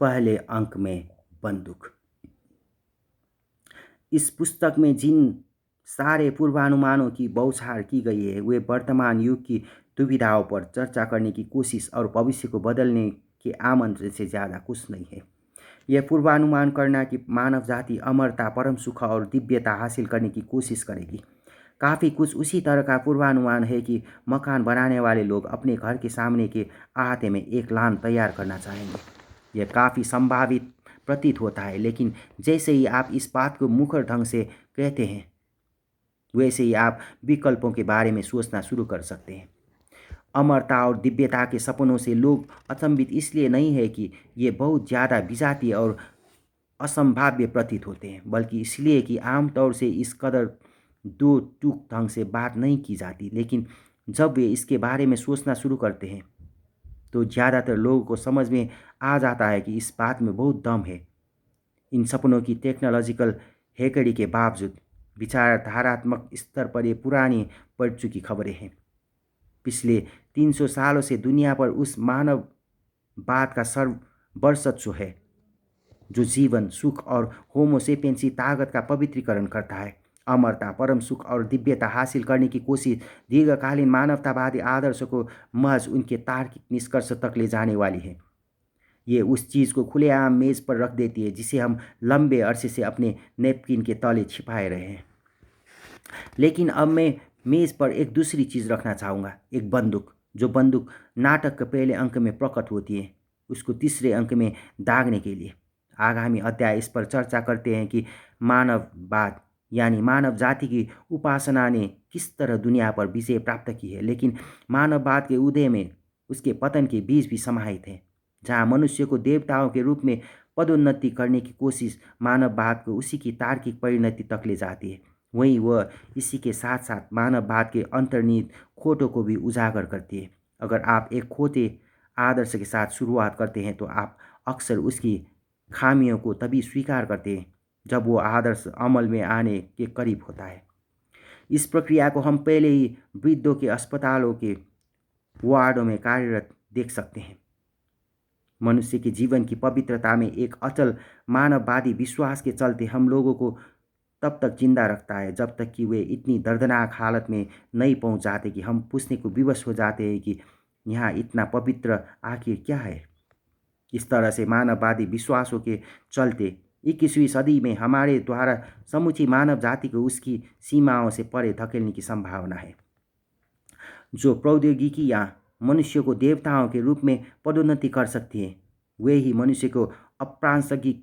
पहले अंक में बंदूक। इस पुस्तक में जिन सारे पूर्वानुमानों की बौछार की गई है वे वर्तमान युग की दुविधाओं पर चर्चा करने की कोशिश और भविष्य को बदलने के आमंत्रण से ज़्यादा कुछ नहीं है। यह पूर्वानुमान करना कि मानव जाति अमरता, परम सुख और दिव्यता हासिल करने की कोशिश करेगी। काफ़ी कुछ उसी तरह का पूर्वानुमान है कि मकान बनाने वाले लोग अपने घर के सामने के अहाते में एक लान तैयार करना चाहेंगे। यह काफ़ी संभावित प्रतीत होता है, लेकिन जैसे ही आप इस बात को मुखर ढंग से कहते हैं वैसे ही आप विकल्पों के बारे में सोचना शुरू कर सकते हैं। अमरता और दिव्यता के सपनों से लोग अचंभित इसलिए नहीं है कि ये बहुत ज़्यादा विजातीय और असंभाव्य प्रतीत होते हैं, बल्कि इसलिए कि आमतौर से इस कदर दो टूक ढंग से बात नहीं की जाती। लेकिन जब वे इसके बारे में सोचना शुरू करते हैं तो ज़्यादातर लोगों को समझ में आ जाता है कि इस बात में बहुत दम है। इन सपनों की टेक्नोलॉजिकल हैकड़ी के बावजूद विचारधारात्मक स्तर पर ये पुरानी पड़ चुकी खबरें हैं। पिछले 300 सालों से दुनिया पर उस मानववाद का सर्ववर्चस्व है जो जीवन, सुख और होमोसेपियंस की ताकत का पवित्रीकरण करता है। अमरता, परम सुख और दिव्यता हासिल करने की कोशिश दीर्घकालीन मानवतावादी आदर्शों को महज उनके तार्किक निष्कर्ष तक ले जाने वाली है। ये उस चीज़ को खुलेआम मेज़ पर रख देती है जिसे हम लंबे अरसे से अपने नैपकिन के तले छिपाए रहे हैं। लेकिन अब मैं मेज़ पर एक दूसरी चीज़ रखना चाहूँगा, एक बंदूक। जो बंदूक नाटक के पहले अंक में प्रकट होती है, उसको तीसरे अंक में दागने के लिए। आगामी अध्याय इस पर चर्चा करते हैं कि मानववाद यानी मानव जाति की उपासना ने किस तरह दुनिया पर विजय प्राप्त की है, लेकिन मानववाद के उदय में उसके पतन के बीज भी समाहित है। जहाँ मनुष्य को देवताओं के रूप में पदोन्नति करने की कोशिश मानववाद को उसी की तार्किक परिणति तक ले जाती है, वहीं वह इसी के साथ साथ मानववाद के अंतर्निहित खोटों को भी उजागर करती है। अगर आप एक खोटे आदर्श के साथ शुरुआत करते हैं तो आप अक्सर उसकी खामियों को तभी स्वीकार करते हैं जब वो आदर्श अमल में आने के करीब होता है। इस प्रक्रिया को हम पहले ही वृद्धों के अस्पतालों के वार्डों में कार्यरत देख सकते हैं। मनुष्य के जीवन की पवित्रता में एक अचल मानववादी विश्वास के चलते हम लोगों को तब तक जिंदा रखता है जब तक कि वे इतनी दर्दनाक हालत में नहीं पहुंच जाते कि हम पूछने को विवश हो जाते हैं कि यहाँ इतना पवित्र आखिर क्या है। इस तरह से मानववादी विश्वासों के चलते 21वीं सदी में हमारे द्वारा समूची मानव जाति को उसकी सीमाओं से परे धकेलने की संभावना है। जो प्रौद्योगिकियाँ मनुष्य को देवताओं के रूप में पदोन्नति कर सकती है, वे ही मनुष्य को अप्रासंगिक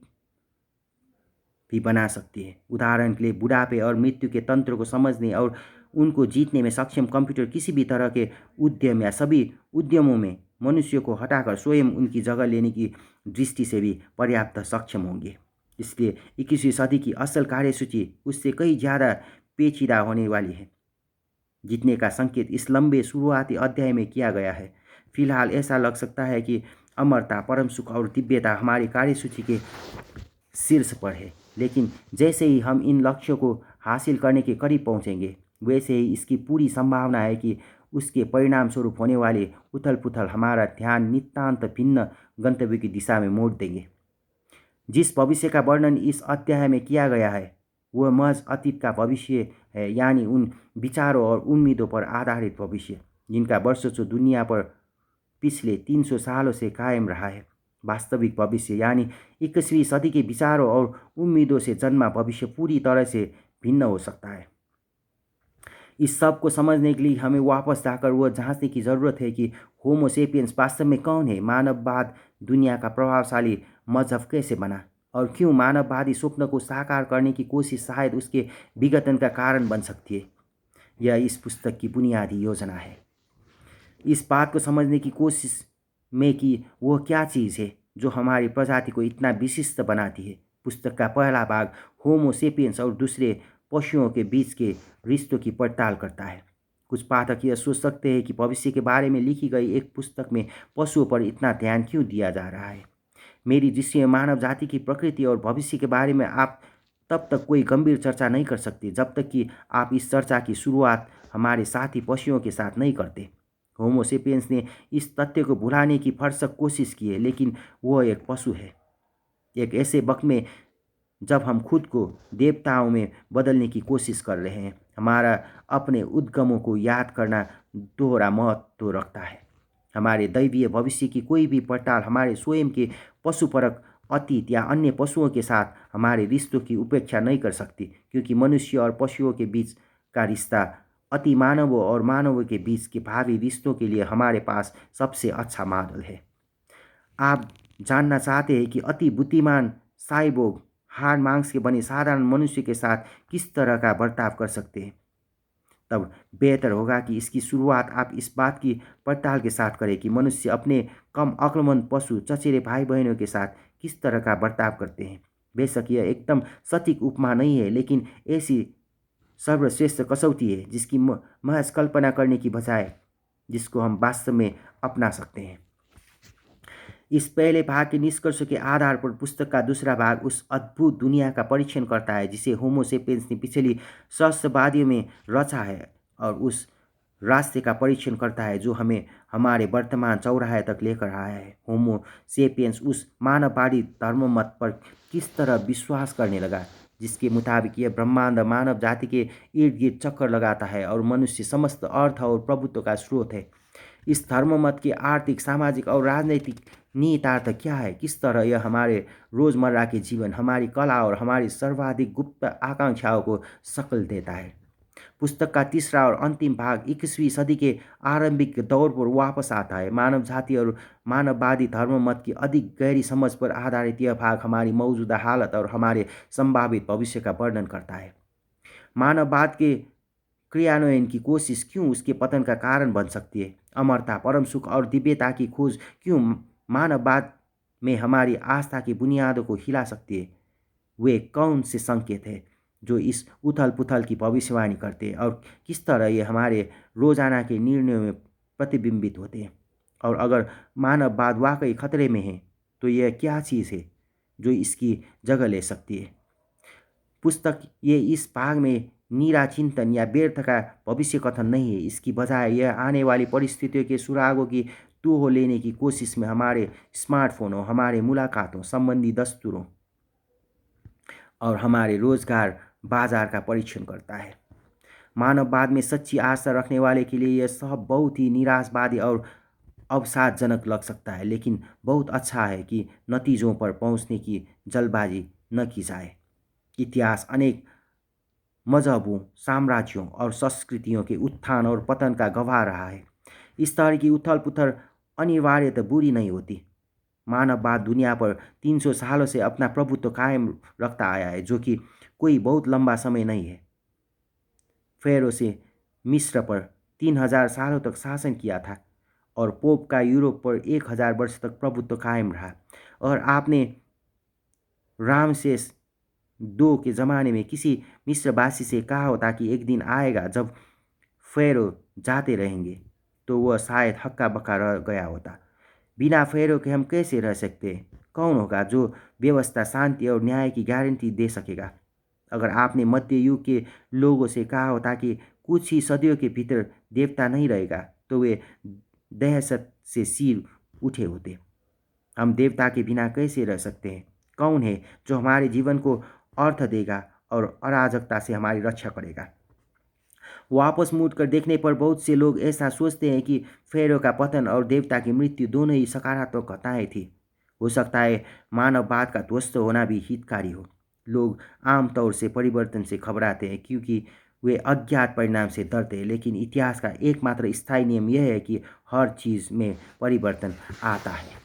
भी बना सकती है। उदाहरण के लिए बुढ़ापे और मृत्यु के तंत्र को समझने और उनको जीतने में सक्षम कंप्यूटर किसी भी तरह के उद्यम या सभी उद्यमों में मनुष्य को हटाकर स्वयं उनकी जगह लेने की दृष्टि से भी पर्याप्त सक्षम होंगे। इसलिए 21वीं सदी की असल कार्यसूची उससे कई ज़्यादा पेचीदा होने वाली है, जितने का संकेत इस लंबे शुरुआती अध्याय में किया गया है। फिलहाल ऐसा लग सकता है कि अमरता, परम सुख और दिव्यता हमारी कार्यसूची के शीर्ष पर है, लेकिन जैसे ही हम इन लक्ष्यों को हासिल करने के करीब पहुंचेंगे वैसे ही इसकी पूरी संभावना है कि उसके परिणाम स्वरूप होने वाले उथल पुथल हमारा ध्यान नितांत भिन्न गंतव्य की दिशा में मोड़ देंगे। जिस भविष्य का वर्णन इस अध्याय में किया गया है वह महज अतीत का भविष्य है, यानी उन विचारों और उम्मीदों पर आधारित भविष्य जिनका वर्चस्व दुनिया पर पिछले 300 सालों से कायम रहा है। वास्तविक भविष्य यानी 21वीं सदी के विचारों और उम्मीदों से जन्मा भविष्य पूरी तरह से भिन्न हो सकता है। इस सब को समझने के लिए हमें वापस जाकर वह जांचने की ज़रूरत है कि होमोसेपियंस वास्तव में कौन है, मानववाद दुनिया का प्रभावशाली मजहब कैसे बना, और क्यों मानववादी स्वप्न को साकार करने की कोशिश शायद उसके विघटन का कारण बन सकती है। यह इस पुस्तक की बुनियादी योजना है, इस बात को समझने की कोशिश में कि वह क्या चीज़ है जो हमारी प्रजाति को इतना विशिष्ट बनाती है। पुस्तक का पहला भाग होमोसेपियंस और दूसरे पशुओं के बीच के रिश्तों की पड़ताल करता है। कुछ पाठक यह सोच सकते हैं कि भविष्य के बारे में लिखी गई एक पुस्तक में पशुओं पर इतना ध्यान क्यों दिया जा रहा है। मेरी दृष्टि में मानव जाति की प्रकृति और भविष्य के बारे में आप तब तक कोई गंभीर चर्चा नहीं कर सकते जब तक कि आप इस चर्चा की शुरुआत हमारे साथी पशुओं के साथ नहीं करते। होमोसेपियंस ने इस तथ्य को भुलाने की भरसक कोशिश की है, लेकिन वह एक पशु है। एक ऐसे वक्त में जब हम खुद को देवताओं में बदलने की कोशिश कर रहे हैं, हमारा अपने उद्गमों को याद करना दोहरा महत्व रखता है। हमारे दैवीय भविष्य की कोई भी पड़ताल हमारे स्वयं के पशुपरक अतीत या अन्य पशुओं के साथ हमारे रिश्तों की उपेक्षा नहीं कर सकती, क्योंकि मनुष्य और पशुओं के बीच का रिश्ता अति मानवों और मानवों के बीच के भावी रिश्तों के लिए हमारे पास सबसे अच्छा मॉडल है। आप जानना चाहते हैं कि अति बुद्धिमान साइबोग हाड़ मांस के बने साधारण मनुष्य के साथ किस तरह का बर्ताव कर सकते हैं? तब बेहतर होगा कि इसकी शुरुआत आप इस बात की पड़ताल के साथ करें कि मनुष्य अपने कम अक्लमंद पशु चचेरे भाई बहनों के साथ किस तरह का बर्ताव करते हैं। बेशक यह एकदम सटीक उपमा नहीं है, लेकिन ऐसी सर्वश्रेष्ठ कसौटी है जिसकी महज कल्पना करने की बजाय जिसको हम वास्तव में अपना सकते हैं। इस पहले भाग के निष्कर्ष के आधार पर पुस्तक का दूसरा भाग उस अद्भुत दुनिया का परीक्षण करता है जिसे होमो सेपियंस ने पिछली सहस्त्रवादियों में रचा है, और उस रास्ते का परीक्षण करता है जो हमें हमारे वर्तमान चौराहे तक लेकर आया है। होमो सेपियंस उस मानववादी धर्ममत पर किस तरह विश्वास करने लगा जिसके मुताबिक यह ब्रह्मांड मानव जाति के इर्द गिर्द चक्कर लगाता है और मनुष्य समस्त अर्थ और प्रभुत्व का स्रोत है। इस धर्ममत के आर्थिक, सामाजिक और राजनैतिक निहितार्थ क्या है? किस तरह यह हमारे रोजमर्रा के जीवन, हमारी कला और हमारी सर्वाधिक गुप्त आकांक्षाओं को शक्ल देता है? पुस्तक का तीसरा और अंतिम भाग 21वीं सदी के आरंभिक दौर पर वापस आता है। मानव जाति और मानववादी धर्ममत की अधिक गहरी समझ पर आधारित यह भाग हमारी मौजूदा हालत और हमारे संभावित भविष्य का वर्णन करता है। मानववाद के क्रियान्वयन की कोशिश क्यों उसके पतन का कारण बन सकती है? अमरता, परम सुख और दिव्यता की खोज क्यों मानववाद में हमारी आस्था की बुनियादों को हिला सकती है? वे कौन से संकेत हैं जो इस उथल पुथल की भविष्यवाणी करते हैं, और किस तरह ये हमारे रोजाना के निर्णयों में प्रतिबिंबित होते हैं? और अगर मानववाद वाकई खतरे में है तो यह क्या चीज़ है जो इसकी जगह ले सकती है? पुस्तक ये इस भाग में नीरा चिंतन या व्यर्थ का भविष्य कथन नहीं है। इसकी बजाय यह आने वाली परिस्थितियों के सुरागों की टूहो लेने की कोशिश में हमारे स्मार्टफोनों, हमारे मुलाकातों, संबंधी दस्तूरों और हमारे रोजगार बाजार का परीक्षण करता है। मानववाद में सच्ची आस्था रखने वाले के लिए यह सब बहुत ही निराशवादी और अवसादजनक लग सकता है, लेकिन बहुत अच्छा है कि नतीजों पर पहुंचने की जल्दबाजी न की जाए। इतिहास अनेक मजहबों, साम्राज्यों और संस्कृतियों के उत्थान और पतन का गवाह रहा है। इस तरह की उथल पुथल अनिवार्यतः बुरी नहीं होती। मानववाद दुनिया पर 300 सालों से अपना प्रभुत्व कायम रखता आया है, जो कि कोई बहुत लंबा समय नहीं है। फेरो से मिस्र पर 3000 सालों तक शासन किया था, और पोप का यूरोप पर 1000 वर्ष तक प्रभुत्व कायम रहा। और आपने रामसेस दो के ज़माने में किसी मिस्रवासी से कहा होता कि एक दिन आएगा जब फेरो जाते रहेंगे, तो वह शायद हक्का बक्का रह गया होता। बिना फेरो के हम कैसे रह सकते हैं? कौन होगा जो व्यवस्था, शांति और न्याय की गारंटी दे सकेगा? अगर आपने मध्य युग के लोगों से कहा होता कि कुछ ही सदियों के भीतर देवता नहीं रहेगा, तो वे दहशत से सिर उठे होते। हम देवता के बिना कैसे रह सकते हैं? कौन है जो हमारे जीवन को अर्थ देगा और अराजकता से हमारी रक्षा करेगा? वापस मुड़कर देखने पर बहुत से लोग ऐसा सोचते हैं कि फेरो का पतन और देवता की मृत्यु दोनों ही सकारात्मक घटनाएं थी। हो सकता है मानववाद का ध्वस्त होना भी हितकारी हो। लोग आमतौर से परिवर्तन से घबराते हैं क्योंकि वे अज्ञात परिणाम से डरते हैं, लेकिन इतिहास का एकमात्र स्थायी नियम यह है कि हर चीज़ में परिवर्तन आता है।